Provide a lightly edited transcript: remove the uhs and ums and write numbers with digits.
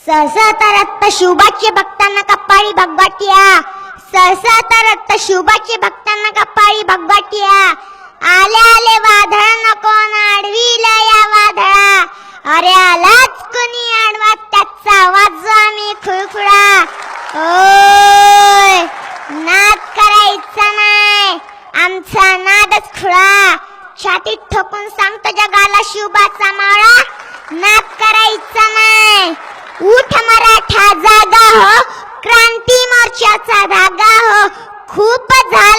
सहसा रक्त शुभाचे भक्तांना कपाळी भगवटिया, सहसा रक्त शुभाचे भक्तांना कपाळी भगवटिया. आले आले वादळ नको आडवीला या वादळा, अरे आलाच कोणी आडवा त्याचा आवाज आम्ही खुळखुळा. ओय नाद करायचा नाही, आमचा नादच खुळा. छातीत ठोकून सांगतो जगाला शिवबाचा माळा, नाद करायचा नाही. उठ मराठा जागा हो, क्रांती मोर्चाचा धागा हो, खूप झाला